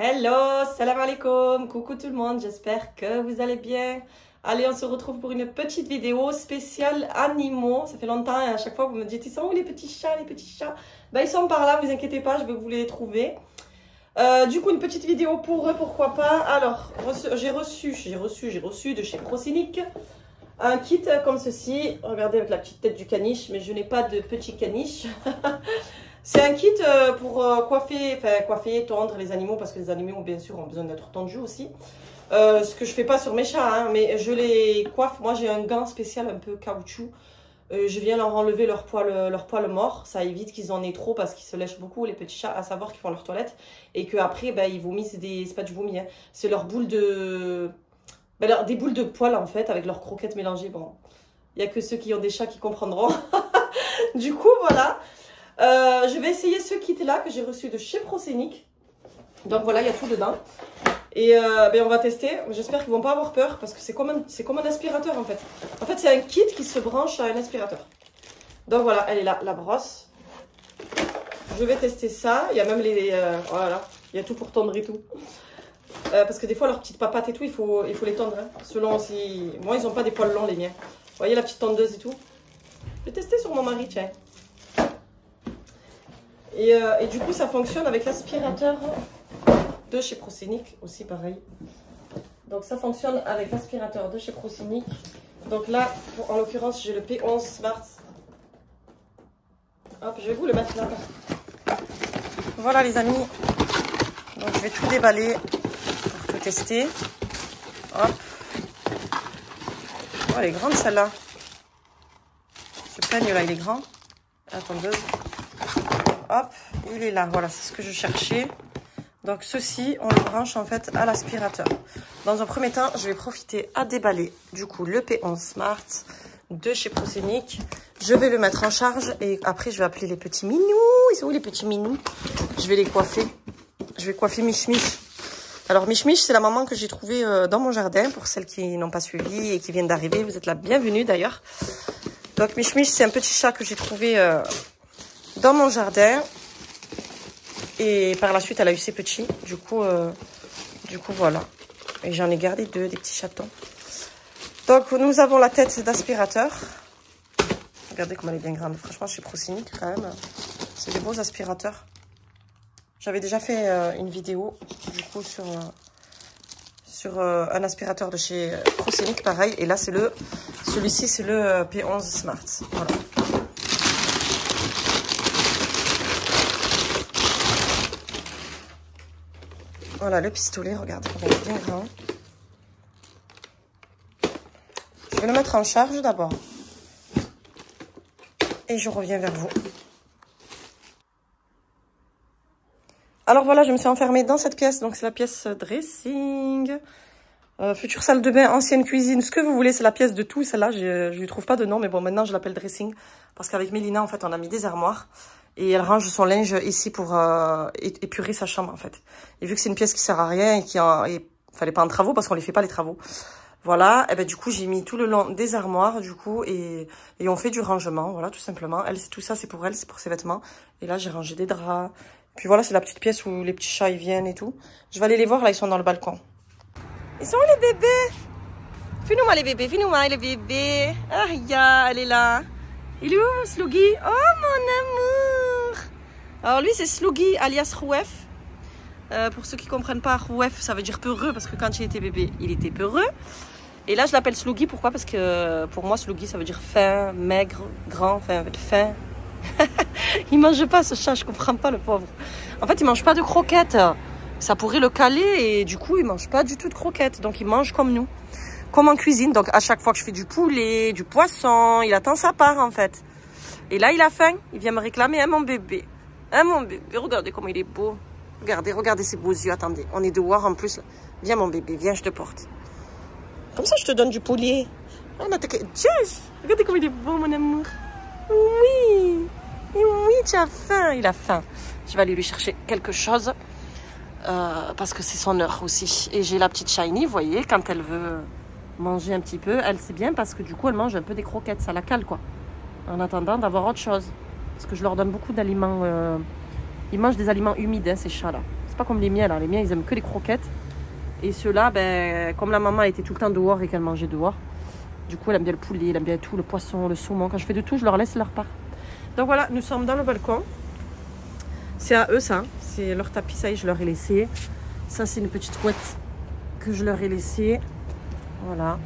Hello, salam alaikum, coucou tout le monde, j'espère que vous allez bien. Allez, on se retrouve pour une petite vidéo spéciale animaux. Ça fait longtemps et à chaque fois vous me dites, ils sont où les petits chats, les petits chats? Ben, ils sont par là, vous inquiétez pas, je vais vous les trouver. Du coup, une petite vidéo pour eux, pourquoi pas. Alors, j'ai reçu de chez Procinic un kit comme ceci. Regardez avec la petite tête du caniche, mais je n'ai pas de petit caniche. C'est un kit pour coiffer, tondre les animaux, parce que les animaux, bien sûr, ont besoin d'être tondus aussi. Ce que je fais pas sur mes chats, hein, mais je les coiffe. Moi, j'ai un gant spécial un peu caoutchouc. Je viens leur enlever leur poil mort. Ça évite qu'ils en aient trop parce qu'ils se lèchent beaucoup, les petits chats, à savoir qu'ils font leur toilette. Et qu'après, ben, ils vomissent des... C'est pas du vomi, hein, c'est leur boule de... Ben, des boules de poils, en fait, avec leurs croquettes mélangées. Bon, il n'y a que ceux qui ont des chats qui comprendront. Du coup, voilà. Je vais essayer ce kit-là que j'ai reçu de chez Procinic. Donc voilà, il y a tout dedans. Et ben on va tester. J'espère qu'ils vont pas avoir peur parce que c'est comme un aspirateur en fait. En fait, c'est un kit qui se branche à un aspirateur. Donc voilà, elle est là, la brosse. Je vais tester ça. Il y a même les... oh là là, il y a tout pour tondre et tout. Parce que des fois, leurs petites papates et tout, il faut les tondre. Hein, selon si... Moi, ils n'ont pas des poils longs, les miens. Vous voyez la petite tondeuse et tout. Je vais tester sur mon mari, tiens. Et du coup, ça fonctionne avec l'aspirateur de chez Procinic, aussi pareil. Donc ça fonctionne avec l'aspirateur de chez Procinic. Donc là, en l'occurrence, j'ai le P11 Smart. Hop, je vais vous le mettre là. Voilà les amis. Donc je vais tout déballer pour tout tester. Hop. Oh, elle est grande celle-là. Ce peigne là, il est grand. Attendez. Hop, il est là. Voilà, c'est ce que je cherchais. Donc ceci, on le branche en fait à l'aspirateur. Dans un premier temps, je vais profiter à déballer du coup le P11 Smart de chez Procinic. Je vais le mettre en charge et après je vais appeler les petits minous. Ils sont où les petits minous? Je vais les coiffer. Je vais coiffer Mich Mich. Alors Mich Mich, c'est la maman que j'ai trouvée dans mon jardin. Pour celles qui n'ont pas suivi et qui viennent d'arriver, vous êtes la bienvenue d'ailleurs. Donc Mich Mich, c'est un petit chat que j'ai trouvé dans mon jardin. Et par la suite, elle a eu ses petits. Du coup, voilà. Et j'en ai gardé deux, des petits chatons. Donc, nous avons la tête d'aspirateur. Regardez comme elle est bien grande. Franchement, je suis Procinic quand même. C'est des beaux aspirateurs. J'avais déjà fait une vidéo, du coup, sur un aspirateur de chez Procinic, pareil. Et là, celui-ci, c'est le P11 Smart. Voilà. Voilà le pistolet, regardez, il est bien grand. Je vais le mettre en charge d'abord. Et je reviens vers vous. Alors voilà, je me suis enfermée dans cette pièce. Donc c'est la pièce dressing. Future salle de bain, ancienne cuisine, ce que vous voulez. C'est la pièce de tout. Celle-là, je lui trouve pas de nom. Mais bon, maintenant je l'appelle dressing. Parce qu'avec Mélina, en fait, on a mis des armoires. Et elle range son linge ici pour épurer sa chambre, en fait. Et vu que c'est une pièce qui sert à rien et il fallait pas en travaux parce qu'on les fait pas les travaux. Voilà. Et ben du coup, j'ai mis tout le long des armoires, du coup, et on fait du rangement, voilà, tout simplement. Elle, tout ça, c'est pour elle, c'est pour ses vêtements. Et là, j'ai rangé des draps. Puis voilà, c'est la petite pièce où les petits chats, ils viennent et tout. Je vais aller les voir, là, ils sont dans le balcon. Ils sont où les bébés? Fais-nous-moi les bébés, fais-nous-moi les bébés. Ah, ya, elle est là. Il est où, Sluggy? Oh, mon amour! Alors, lui, c'est Sluggy, alias Rouef. Pour ceux qui ne comprennent pas, Rouef, ça veut dire peureux, parce que quand il était bébé, il était peureux. Et là, je l'appelle Sluggy, pourquoi? Parce que pour moi, Sluggy, ça veut dire fin, maigre, grand, enfin, fin. Il ne mange pas, ce chat, je ne comprends pas, le pauvre. En fait, il ne mange pas de croquettes. Ça pourrait le caler, et du coup, il ne mange pas du tout de croquettes. Donc, il mange comme nous. Comme en cuisine, donc à chaque fois que je fais du poulet, du poisson, il attend sa part en fait. Et là, il a faim, il vient me réclamer, hein, mon bébé. Hein, mon bébé, regardez comment il est beau. Regardez ses beaux yeux, attendez, on est dehors en plus. Là. Viens mon bébé, viens, je te porte. Comme ça, je te donne du poulet. Oh, tiens, regardez comme il est beau, mon amour. Oui, oui, tu as faim, il a faim. Je vais aller lui chercher quelque chose, parce que c'est son heure aussi. Et j'ai la petite Shiny, vous voyez, quand elle veut... manger un petit peu, elle c'est bien parce que du coup elle mange un peu des croquettes, ça la cale quoi, en attendant d'avoir autre chose, parce que je leur donne beaucoup d'aliments, ils mangent des aliments humides hein, ces chats là, c'est pas comme les miens là. Les miens, ils aiment que les croquettes. Et ceux-là, ben, comme la maman elle était tout le temps dehors et qu'elle mangeait dehors, du coup, elle aime bien le poulet, elle aime bien tout, le poisson, le saumon. Quand je fais de tout, je leur laisse leur part. Donc voilà, nous sommes dans le balcon. C'est à eux ça, c'est leur tapis, ça y est, je leur ai laissé. Ça, c'est une petite couette que je leur ai laissée. Voilà.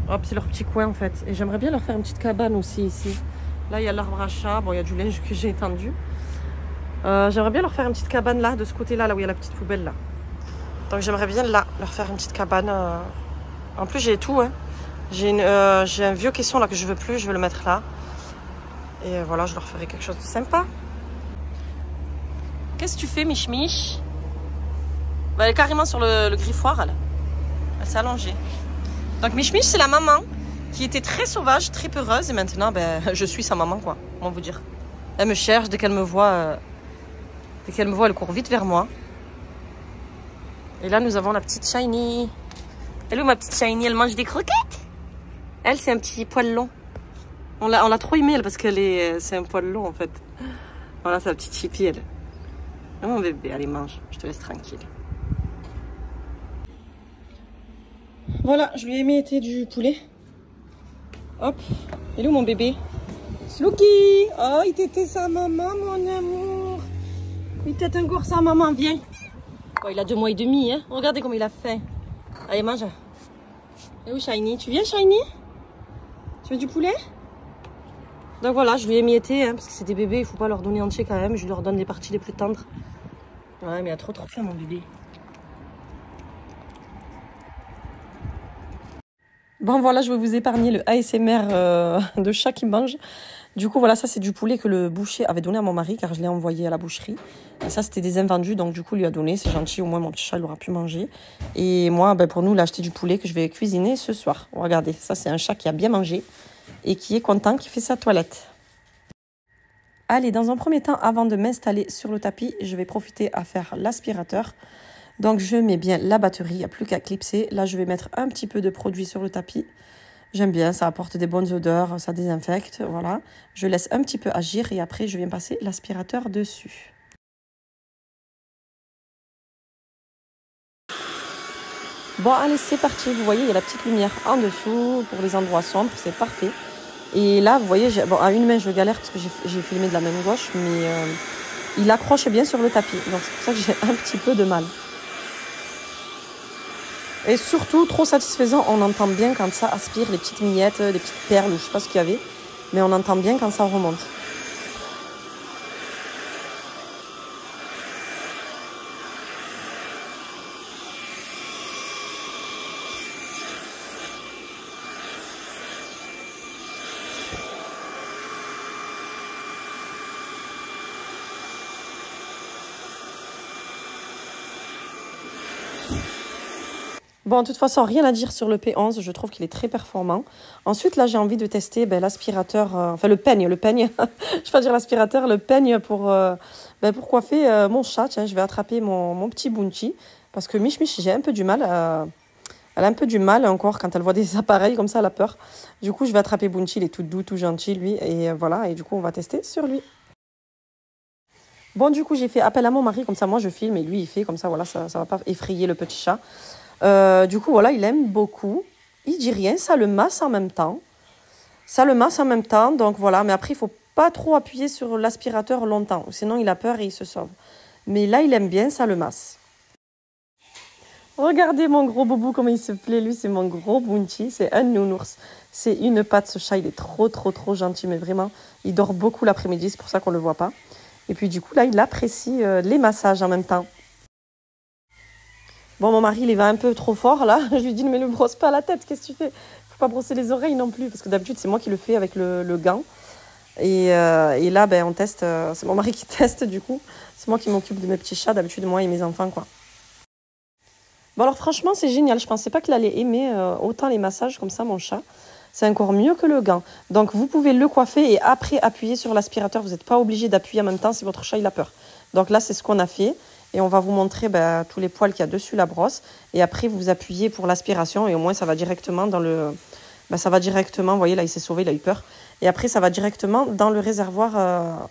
Hop, c'est leur petit coin en fait. Et j'aimerais bien leur faire une petite cabane aussi ici. Là, il y a l'arbre à chat. Bon, il y a du linge que j'ai étendu. J'aimerais bien leur faire une petite cabane là, de ce côté-là, là où il y a la petite poubelle là. Donc j'aimerais bien là, leur faire une petite cabane. En plus, j'ai tout. Hein. J'ai un vieux caisson là que je veux plus, je vais le mettre là. Et voilà, je leur ferai quelque chose de sympa. Qu'est-ce que tu fais, Mich Mich? Bah, elle est carrément sur le griffoir, elle. Elle s'est allongée. Donc Mich Mich, c'est la maman qui était très sauvage, très peureuse. Et maintenant, ben, je suis sa maman, quoi. Comment vous dire? Elle me cherche, dès qu'elle me voit, elle court vite vers moi. Et là, nous avons la petite Shiny. Elle est où ma petite Shiny? Elle mange des croquettes? Elle, c'est un petit poil long. On l'a trop aimée, elle, parce c'est un poil long, en fait. Voilà, sa petite chippie, elle. Oh, mon bébé, allez, mange. Je te laisse tranquille. Voilà, je lui ai mis du poulet. Hop. Il est où mon bébé? Slooky! Oh, il t'était sa maman, mon amour. Il t'était encore sa maman, viens. Oh, il a 2 mois et demi, hein. Regardez comme il a faim. Allez, mange. Et où Shiny? Tu viens, Shiny? Tu veux du poulet? Donc voilà, je lui ai émietté, hein, parce que c'est des bébés, il faut pas leur donner entier quand même. Je leur donne les parties les plus tendres. Ouais, mais il a trop faim, mon bébé. Bon, voilà, je vais vous épargner le ASMR de chat qui mange. Du coup, voilà, ça, c'est du poulet que le boucher avait donné à mon mari, car je l'ai envoyé à la boucherie. Et ça, c'était des invendus, donc du coup, il lui a donné. C'est gentil, au moins, mon petit chat, il aura pu manger. Et moi, ben, pour nous, il a acheté du poulet que je vais cuisiner ce soir. Regardez, ça, c'est un chat qui a bien mangé et qui est content, qui fait sa toilette. Allez, dans un premier temps, avant de m'installer sur le tapis, je vais profiter à faire l'aspirateur. Donc, je mets bien la batterie, il n'y a plus qu'à clipser. Là, je vais mettre un petit peu de produit sur le tapis. J'aime bien, ça apporte des bonnes odeurs, ça désinfecte, voilà. Je laisse un petit peu agir et après, je viens passer l'aspirateur dessus. Bon, allez, c'est parti. Vous voyez, il y a la petite lumière en dessous pour les endroits sombres, c'est parfait. Et là, vous voyez, bon, à une main, je galère parce que j'ai filmé de la main gauche, mais il accroche bien sur le tapis. Donc, c'est pour ça que j'ai un petit peu de mal. Et surtout, trop satisfaisant, on entend bien quand ça aspire les petites miettes, les petites perles, je sais pas ce qu'il y avait, mais on entend bien quand ça remonte. Bon, de toute façon, rien à dire sur le P11. Je trouve qu'il est très performant. Ensuite, là, j'ai envie de tester l'aspirateur, enfin le peigne. Je ne vais pas dire l'aspirateur, le peigne pour coiffer mon chat. Tiens, je vais attraper mon petit Bounty. Parce que Mich Mich, j'ai un peu du mal. Elle a un peu du mal encore quand elle voit des appareils comme ça, elle a peur. Du coup, je vais attraper Bounty. Il est tout doux, tout gentil, lui. Et voilà, et du coup, on va tester sur lui. Bon, du coup, j'ai fait appel à mon mari. Comme ça, moi, je filme et lui, il fait. Comme ça, voilà, ça ne va pas effrayer le petit chat. Du coup, voilà, il aime beaucoup. Il dit rien, ça le masse en même temps. Donc voilà. Mais après, il ne faut pas trop appuyer sur l'aspirateur longtemps. Sinon, il a peur et il se sauve. Mais là, il aime bien, ça le masse. Regardez mon gros boubou, comment il se plaît. Lui, c'est mon gros Bounty. C'est un nounours. C'est une patte, ce chat. Il est trop, trop, trop gentil. Mais vraiment, il dort beaucoup l'après-midi. C'est pour ça qu'on ne le voit pas. Et puis, du coup, là, il apprécie les massages en même temps. Bon, mon mari, il va un peu trop fort, là. Je lui dis, mais ne me brosse pas la tête, qu'est-ce que tu fais? Faut pas brosser les oreilles non plus, parce que d'habitude, c'est moi qui le fais avec le gant. Et là, ben, on teste, c'est mon mari qui teste, du coup. C'est moi qui m'occupe de mes petits chats, d'habitude, moi et mes enfants, quoi. Bon, alors franchement, c'est génial. Je pensais pas qu'il allait aimer autant les massages comme ça, mon chat. C'est encore mieux que le gant. Donc, vous pouvez le coiffer et après appuyer sur l'aspirateur. Vous n'êtes pas obligé d'appuyer en même temps si votre chat, il a peur. Donc là, c'est ce qu'on a fait. Et on va vous montrer tous les poils qu'il y a dessus la brosse. Et après, vous appuyez pour l'aspiration. Et au moins, ça va directement dans le... ça va directement, vous voyez, là, il s'est sauvé, il a eu peur. Et après, ça va directement dans le réservoir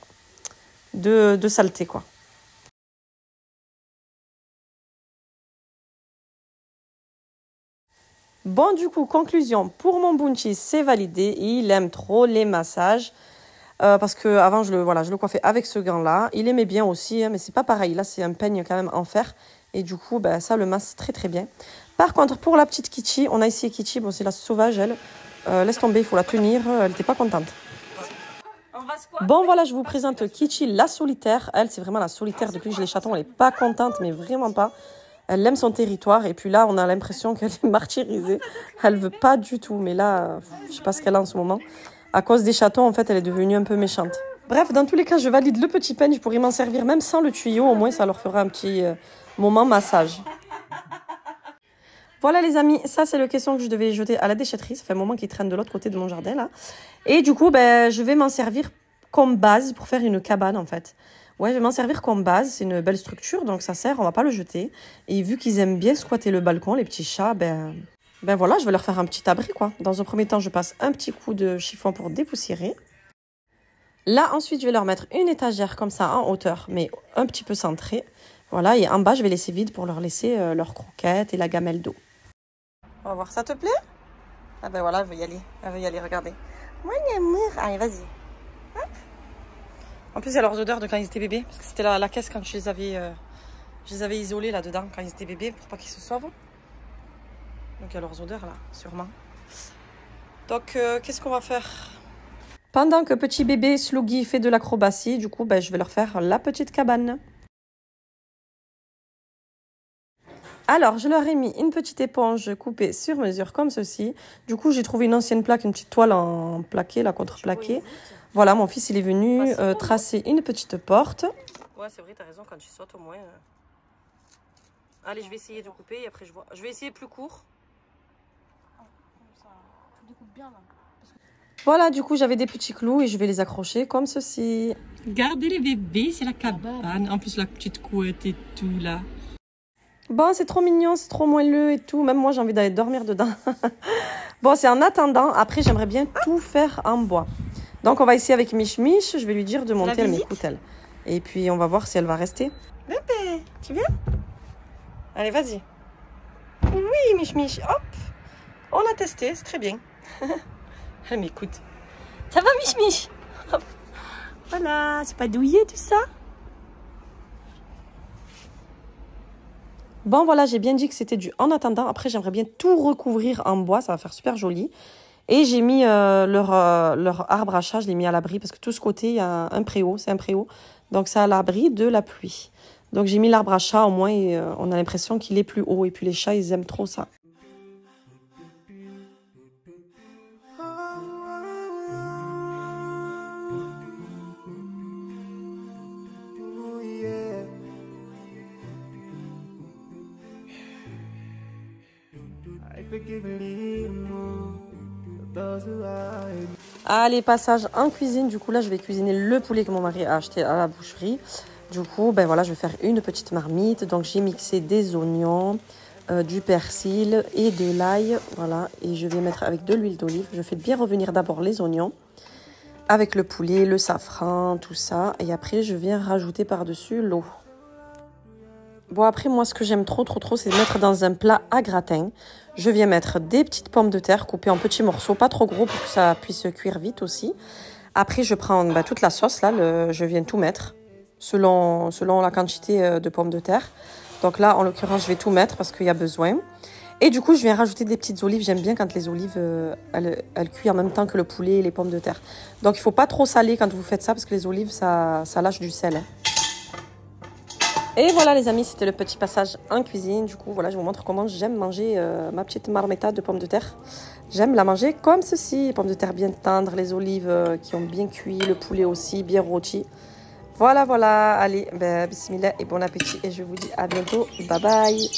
de saleté, quoi. Bon, du coup, conclusion, pour mon Bunchi, c'est validé. Il aime trop les massages. Parce que avant je le coiffais avec ce gant-là. Il aimait bien aussi, hein, mais c'est pas pareil. Là, c'est un peigne quand même en fer. Et du coup, ben, ça le masse très très bien. Par contre, pour la petite Kitty, on a essayé Kitty. Bon, c'est la sauvage, elle. Laisse tomber, il faut la tenir. Elle n'était pas contente. Bon, voilà, je vous présente Kitty, la solitaire. Elle, c'est vraiment la solitaire. Depuis que je l'ai chaton, elle n'est pas contente, mais vraiment pas. Elle aime son territoire. Et puis là, on a l'impression qu'elle est martyrisée. Elle veut pas du tout. Mais là, je sais pas ce qu'elle a en ce moment. À cause des chatons, en fait, elle est devenue un peu méchante. Bref, dans tous les cas, je valide le petit peigne. Je pourrais m'en servir même sans le tuyau. Au moins, ça leur fera un petit moment massage. Voilà les amis, ça c'est le caisson que je devais jeter à la déchetterie. Ça fait un moment qu'il traîne de l'autre côté de mon jardin là. Et du coup, ben, je vais m'en servir comme base pour faire une cabane en fait. Ouais, je vais m'en servir comme base. C'est une belle structure, donc ça sert, on va pas le jeter. Et vu qu'ils aiment bien squatter le balcon, les petits chats, ben voilà, je vais leur faire un petit abri quoi. Dans un premier temps, je passe un petit coup de chiffon pour dépoussiérer. Là, ensuite, je vais leur mettre une étagère comme ça en hauteur, mais un petit peu centrée. Voilà, et en bas, je vais laisser vide pour leur laisser leurs croquettes et la gamelle d'eau. On va voir, ça te plaît? Ah ben voilà, elle veut y aller. Elle veut y aller, regardez. Mon amour. Allez, vas-y. En plus, il y a leurs odeurs de quand ils étaient bébés. Parce que c'était la caisse quand je les avais isolés là-dedans quand ils étaient bébés pour pas qu'ils se sauvent. Donc il y a leurs odeurs là, sûrement. Donc, qu'est-ce qu'on va faire? Pendant que petit bébé Sluggy fait de l'acrobatie, du coup, ben, je vais leur faire la petite cabane. Alors, je leur ai mis une petite éponge coupée sur mesure comme ceci. Du coup, j'ai trouvé une ancienne plaque, une petite toile en plaqué, la contreplaquée. Voilà, mon fils, il est venu tracer une petite porte. Ouais, c'est vrai, t'as raison, quand tu sautes au moins. Allez, je vais essayer de couper et après je vois. Je vais essayer plus court. Tu découpes bien là. Voilà, du coup, j'avais des petits clous et je vais les accrocher comme ceci. Regardez les bébés, c'est la cabane. En plus, la petite couette et tout là. Bon, c'est trop mignon, c'est trop moelleux et tout. Même moi, j'ai envie d'aller dormir dedans. Bon, c'est en attendant. Après, j'aimerais bien tout faire en bois. Donc, on va essayer avec Mich Mich. Je vais lui dire de monter, elle m'écoute, elle. Et puis, on va voir si elle va rester. Bébé, tu viens? Allez, vas-y. Oui, Mich Mich, hop. On a testé, c'est très bien. Elle m'écoute. Ça va, Mich Mich? Hop. Voilà, c'est pas douillé tout ça? Bon, voilà, j'ai bien dit que c'était du en attendant. Après, j'aimerais bien tout recouvrir en bois. Ça va faire super joli. Et j'ai mis leur arbre à chat, je l'ai mis à l'abri. Parce que tout ce côté, il y a un préau. C'est un préau. Donc, c'est à l'abri de la pluie. Donc, j'ai mis l'arbre à chat au moins. Et on a l'impression qu'il est plus haut. Et puis, les chats, ils aiment trop ça. Allez, passage en cuisine. Du coup, là, je vais cuisiner le poulet que mon mari a acheté à la boucherie. Du coup, ben voilà, je vais faire une petite marmite. Donc, j'ai mixé des oignons, du persil et de l'ail. Voilà, et je vais mettre avec de l'huile d'olive. Je fais bien revenir d'abord les oignons avec le poulet, le safran, tout ça. Et après, je viens rajouter par-dessus l'eau. Bon, après, moi, ce que j'aime trop, c'est mettre dans un plat à gratin. Je viens mettre des petites pommes de terre coupées en petits morceaux, pas trop gros pour que ça puisse cuire vite aussi. Après, je prends toute la sauce, là, je viens tout mettre selon la quantité de pommes de terre. Donc là, en l'occurrence, je vais tout mettre parce qu'il y a besoin. Et du coup, je viens rajouter des petites olives. J'aime bien quand les olives, elles cuisent en même temps que le poulet et les pommes de terre. Donc, il ne faut pas trop saler quand vous faites ça parce que les olives, ça lâche du sel. Et voilà les amis, c'était le petit passage en cuisine. Du coup, voilà, je vous montre comment j'aime manger ma petite marmita de pommes de terre. J'aime la manger comme ceci. Les pommes de terre bien tendres, les olives qui ont bien cuit, le poulet aussi bien rôti. Voilà, voilà. Allez, bismillah et bon appétit. Et je vous dis à bientôt. Bye bye.